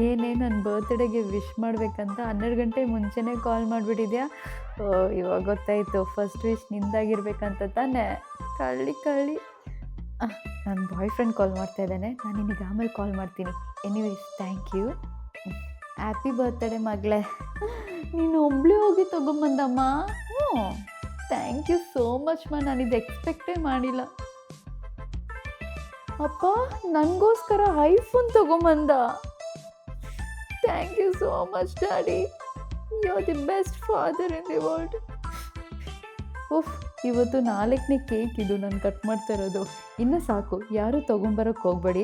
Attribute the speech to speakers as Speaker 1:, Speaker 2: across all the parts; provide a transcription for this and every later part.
Speaker 1: ಏನೇ ನನ್ನ ಬರ್ತ್ಡೇಗೆ ವಿಶ್ ಮಾಡಬೇಕಂತ 12 ಗಂಟೆ ಮುಂಚೆನೇ ಕಾಲ್ ಮಾಡಿಬಿಟ್ಟಿದ್ಯಾ? ಇವಾಗ ಗೊತ್ತಾಯಿತು, ಫಸ್ಟ್ ವಿಶ್ ನಿಂದಾಗಿರ್ಬೇಕಂತ ತಾನೇ. ಕಳ್ಳಿ ನನ್ನ ಬಾಯ್ ಫ್ರೆಂಡ್ ಕಾಲ್ ಮಾಡ್ತಾ ಇದ್ದಾನೆ, ನಾನು ನಿನಗೆ ಆಮೇಲೆ ಕಾಲ್ ಮಾಡ್ತೀನಿ. Anyways thank you. Happy birthday ಮಗಳೇ. ನೀನು ಒಬ್ಬಳೇ ಹೋಗಿ ತೊಗೊಂಬಂದಮ್ಮ. ಹ್ಞೂ, ಥ್ಯಾಂಕ್ ಯು ಸೋ ಮಚ್ ನಾನಿದು ಎಕ್ಸ್ಪೆಕ್ಟೇ ಮಾಡಿಲ್ಲ. ಅಪ್ಪ ನನಗೋಸ್ಕರ ಐಫೋನ್ ತೊಗೊಂಬಂದ. Thank you so much daddy, you are the best father in the world. ಇವತ್ತು 4ನೇ ಕೇಕ್ ಇದು ನಾನು ಕಟ್ ಮಾಡ್ತಾ ಇರೋದು. ಇನ್ನೂ ಸಾಕು, ಯಾರೂ ತೊಗೊಂಬರೋಕ್ಕೆ ಹೋಗಬೇಡಿ.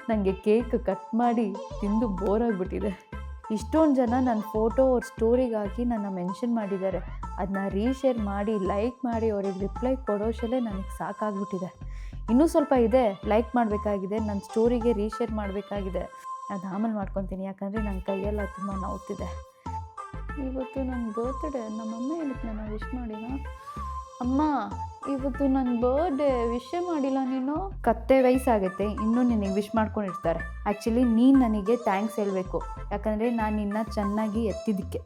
Speaker 1: ನನಗೆ ಕೇಕ್ ಕಟ್ ಮಾಡಿ ತಿಂದು ಬೋರ್ ಆಗಿಬಿಟ್ಟಿದೆ. ಇಷ್ಟೊಂದು ಜನ ನನ್ನ ಫೋಟೋ ಅವ್ರ ಸ್ಟೋರಿಗಾಗಿ ನನ್ನ ಮೆನ್ಷನ್ ಮಾಡಿದ್ದಾರೆ. ಅದನ್ನ ರೀಶೇರ್ ಮಾಡಿ, ಲೈಕ್ ಮಾಡಿ, ಅವ್ರಿಗೆ ರಿಪ್ಲೈ ಕೊಡೋಷ್ಟಲ್ಲೇ ನನಗೆ ಸಾಕಾಗ್ಬಿಟ್ಟಿದೆ. ಇನ್ನೂ ಸ್ವಲ್ಪ ಇದೆ, ಲೈಕ್ ಮಾಡಬೇಕಾಗಿದೆ, ನನ್ನ ಸ್ಟೋರಿಗೆ ರೀಶೇರ್ ಮಾಡಬೇಕಾಗಿದೆ. ಅದು ಆಮೇಲೆ ಮಾಡ್ಕೊತೀನಿ, ಯಾಕಂದರೆ ನನ್ನ ಕೈಯೆಲ್ಲ ತುಂಬ ನೋವ್ತಿದೆ. ಇವತ್ತು ನನ್ನ ಬರ್ತ್ಡೇ, ನಮ್ಮಮ್ಮ ಏನಕ್ಕೆ ನನ್ನ ವಿಶ್ ಮಾಡಿಲ್ಲ? ಅಮ್ಮ, ಇವತ್ತು ನನ್ನ ಬರ್ಡೇ, ವಿಶೇ ಮಾಡಿಲ್ಲ ನೀನು. ಕತ್ತೆ ವಯಸ್ಸಾಗೈತೆ, ಇನ್ನೂ ನಿನಗೆ ವಿಶ್ ಮಾಡ್ಕೊಂಡಿರ್ತಾರೆ. ಆ್ಯಕ್ಚುಲಿ ನೀನು ನನಗೆ ಥ್ಯಾಂಕ್ಸ್ ಹೇಳಬೇಕು, ಯಾಕಂದರೆ ನಾನು ನಿನ್ನ ಚೆನ್ನಾಗಿ ಎತ್ತಿದ್ದಕ್ಕೆ.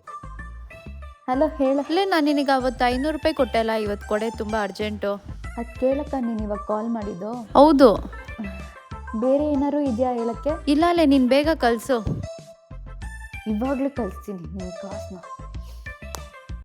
Speaker 1: ಹಲೋ ಹೇಳಲೇ, ನಾನು ನಿನಗೆ ಅವತ್ತು 500 ರೂಪಾಯಿ ಕೊಟ್ಟೆಲ್ಲ, ಇವತ್ತು ಕೊಡೆ, ತುಂಬ ಅರ್ಜೆಂಟು. ಅದು ಕೇಳಕ್ಕ ನೀನು ಇವಾಗ ಕಾಲ್ ಮಾಡಿದ್ದು? ಹೌದು. ಬೇರೆ ಏನಾದ್ರು ಇದೆಯಾ ಹೇಳೋಕ್ಕೆ? ಇಲ್ಲ ಅಲ್ಲೇ, ನೀನು ಬೇಗ ಕಳಿಸು. ಇವಾಗಲೇ ಕಳಿಸ್ತೀನಿ ನಿನ್ನ ಕಾಸನ್ನ.